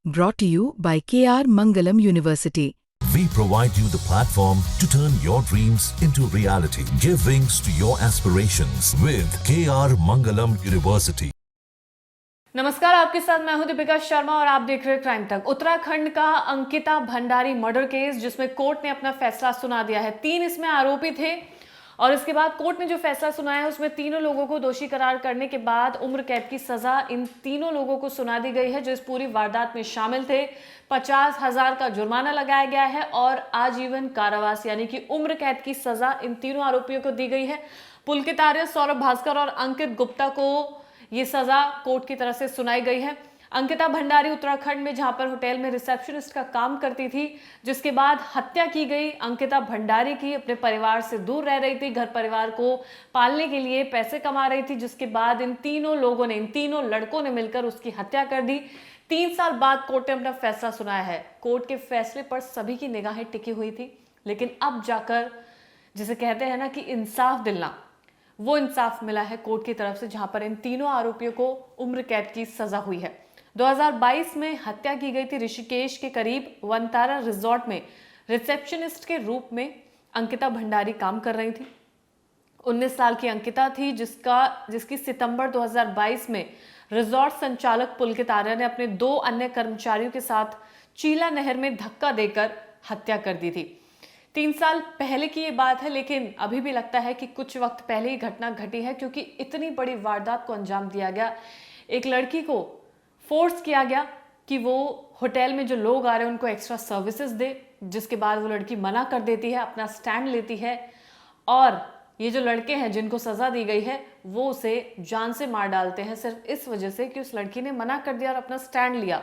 Brought to you by KR Mangalam University. We provide you the platform to turn your dreams into reality. Give wings to your aspirations with KR Mangalam University. नमस्कार, आपके साथ मैं हूं दीपिका शर्मा और आप देख रहे हैं क्राइम तक। उत्तराखंड का अंकिता भंडारी मर्डर केस, जिसमें कोर्ट ने अपना फैसला सुना दिया है। 3 इसमें आरोपी थे और इसके बाद कोर्ट ने जो फैसला सुनाया है उसमें तीनों लोगों को दोषी करार करने के बाद उम्र कैद की सजा इन तीनों लोगों को सुना दी गई है जो इस पूरी वारदात में शामिल थे। 50,000 का जुर्माना लगाया गया है और आजीवन कारावास यानी कि उम्र कैद की सजा इन तीनों आरोपियों को दी गई है। पुलकित आर्य, सौरभ भास्कर और अंकित गुप्ता को ये सजा कोर्ट की तरफ से सुनाई गई है। अंकिता भंडारी उत्तराखंड में जहां पर होटल में रिसेप्शनिस्ट का काम करती थी, जिसके बाद हत्या की गई। अंकिता भंडारी की अपने परिवार से दूर रह रही थी, घर परिवार को पालने के लिए पैसे कमा रही थी, जिसके बाद इन तीनों लोगों ने, इन तीनों लड़कों ने मिलकर उसकी हत्या कर दी। 3 साल बाद कोर्ट ने अपना फैसला सुनाया है। कोर्ट के फैसले पर सभी की निगाहें टिकी हुई थी, लेकिन अब जाकर जिसे कहते हैं ना कि इंसाफ दिलना, वो इंसाफ मिला है कोर्ट की तरफ से, जहां पर इन तीनों आरोपियों को उम्र कैद की सजा हुई है। 2022 में हत्या की गई थी ऋषिकेश के करीब वनतारा रिजॉर्ट में। रिसेप्शनिस्ट के रूप में अंकिता भंडारी काम कर रही थी। 19 साल की अंकिता थी जिसकी सितंबर 2022 में रिजॉर्ट संचालक पुलकित आर्य ने अपने 2 अन्य कर्मचारियों के साथ चीला नहर में धक्का देकर हत्या कर दी थी। 3 साल पहले की ये बात है, लेकिन अभी भी लगता है कि कुछ वक्त पहले ही घटना घटी है, क्योंकि इतनी बड़ी वारदात को अंजाम दिया गया। एक लड़की को फोर्स किया गया कि वो होटल में जो लोग आ रहे हैं उनको एक्स्ट्रा सर्विसेज दे, जिसके बाद वो लड़की मना कर देती है, अपना स्टैंड लेती है और ये जो लड़के हैं जिनको सजा दी गई है वो उसे जान से मार डालते हैं, सिर्फ इस वजह से कि उस लड़की ने मना कर दिया और अपना स्टैंड लिया।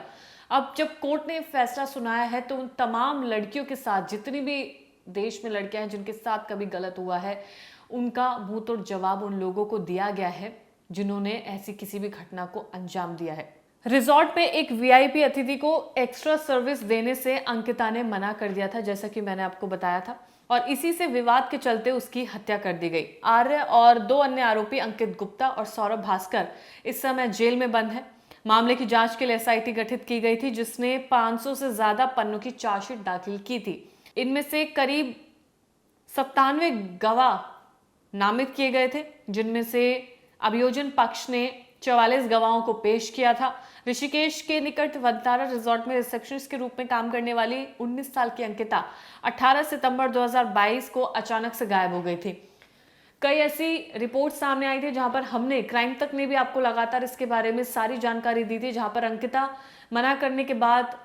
अब जब कोर्ट ने फैसला सुनाया है तो उन तमाम लड़कियों के साथ, जितनी भी देश में लड़कियां हैं जिनके साथ कभी गलत हुआ है, उनका मुंह तोड़ जवाब उन लोगों को दिया गया है जिन्होंने ऐसी किसी भी घटना को अंजाम दिया है। रिजॉर्ट पे एक वीआईपी अतिथि को एक्स्ट्रा सर्विस देने से अंकिता ने मना कर दिया था, जैसा कि मैंने आपको बताया था, और इसी से विवाद के चलते उसकी हत्या कर दी गई। आर्य और 2 अन्य आरोपी अंकित गुप्ता और सौरभ भास्कर इस समय जेल में बंद है। मामले की जांच के लिए एसआईटी गठित की गई थी, जिसने 500 से ज्यादा पन्नों की चार्जशीट दाखिल की थी। इनमें से करीब 97 गवाह नामित किए गए थे, जिनमें से अभियोजन पक्ष ने 44 गवाहों को पेश किया था। ऋषिकेश के निकट वनतारा रिजॉर्ट में रिसेप्शनिस्ट के रूप में काम करने वाली 19 साल की अंकिता 18 सितंबर 2022 को अचानक से गायब हो गई थी। कई ऐसी रिपोर्ट सामने आई थी जहां पर हमने, क्राइम तक ने भी आपको लगातार इसके बारे में सारी जानकारी दी थी, जहां पर अंकिता मना करने के बाद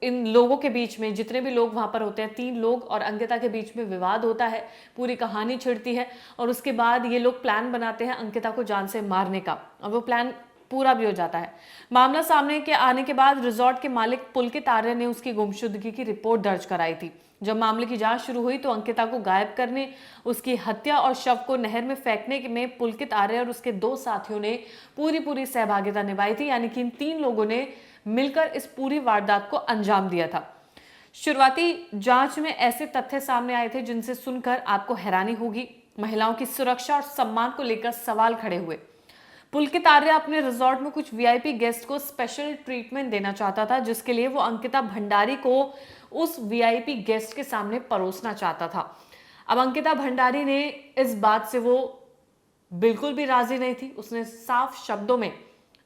इन लोगों के बीच में, जितने भी लोग वहां पर होते हैं, 3 लोग और अंकिता के बीच में विवाद होता है, पूरी कहानी छिड़ती है और उसके बाद ये लोग प्लान बनाते हैं अंकिता को जान से मारने का, और वो प्लान पूरा भी हो जाता है। मामला सामने के आने के बाद रिजॉर्ट के मालिक पुलकित आर्य ने उसकी गुमशुदगी की रिपोर्ट दर्ज कराई थी। जब मामले की जांच शुरू हुई तो अंकिता को गायब करने, उसकी हत्या और शव को नहर में फेंकने में पुलकित आर्य और उसके 2 साथियों ने पूरी सहभागिता निभाई थी, यानी कि इन 3 लोगों ने मिलकर इस पूरी वारदात को अंजाम दिया था। शुरुआती जांच में ऐसे तथ्य सामने आए थे जिनसे सुनकर आपको हैरानी होगी। महिलाओं की सुरक्षा और सम्मान को लेकर सवाल खड़े हुए। पुलकित आर्य अपने रिजॉर्ट में कुछ वीआईपी गेस्ट को स्पेशल ट्रीटमेंट देना चाहता था, जिसके लिए वो अंकिता भंडारी को उस वीआईपी गेस्ट के सामने परोसना चाहता था। अब अंकिता भंडारी ने इस बात से वो बिल्कुल भी राजी नहीं थी। उसने साफ शब्दों में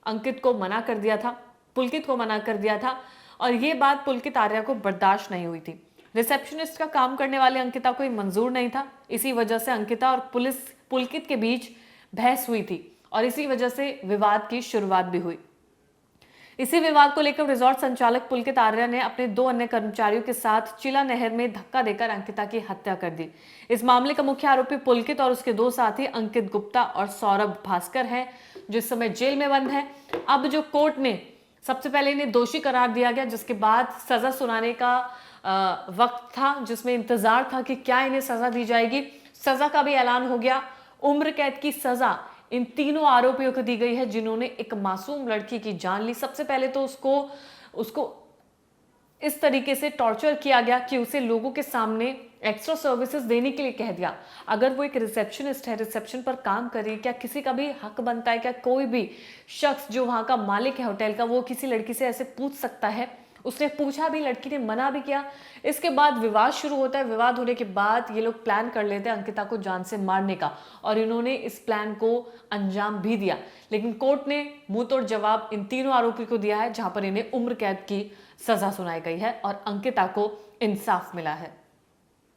अंकित को मना कर दिया था, पुलकित को मना कर दिया था, और ये बात पुलकित आर्य को बर्दाश्त नहीं हुई थी। रिसेप्शनिस्ट का काम करने वाले अंकिता को ये मंजूर नहीं था। इसी वजह से अंकिता और पुलकित के बीच बहस हुई थी और इसी वजह से विवाद की शुरुआत भी हुई। इसी विवाद को लेकर रिजॉर्ट संचालक पुलकित आर्य ने अपने 2 अन्य कर्मचारियों के साथ चिला नहर में धक्का देकर अंकिता की हत्या कर दी। इस मामले का मुख्य आरोपी पुलकित और उसके 2 साथी अंकित गुप्ता और सौरभ भास्कर हैं, जो इस समय जेल में बंद है। अब जो कोर्ट ने सबसे पहले इन्हें दोषी करार दिया गया, जिसके बाद सजा सुनाने का वक्त था, जिसमें इंतजार था कि क्या इन्हें सजा दी जाएगी। सजा का भी ऐलान हो गया। उम्र कैद की सजा इन तीनों आरोपियों को दी गई है, जिन्होंने एक मासूम लड़की की जान ली। सबसे पहले तो उसको इस तरीके से टॉर्चर किया गया कि उसे लोगों के सामने एक्स्ट्रा सर्विसेज देने के लिए कह दिया। अगर वो एक रिसेप्शनिस्ट है, रिसेप्शन पर काम कर रही है, क्या किसी का भी हक बनता है, क्या कोई भी शख्स जो वहां का मालिक है होटल का वो किसी लड़की से ऐसे पूछ सकता है? उसने पूछा भी, लड़की ने मना भी किया। इसके बाद विवाद शुरू होता है। विवाद होने के बाद ये लोग प्लान कर लेते हैं अंकिता को जान से मारने का, और इन्होंने इस प्लान को अंजाम भी दिया। लेकिन कोर्ट ने मुंह तोड़ जवाब इन तीनों आरोपी को दिया है, जहां पर इन्हें उम्र कैद की सजा सुनाई गई है और अंकिता को इंसाफ मिला है।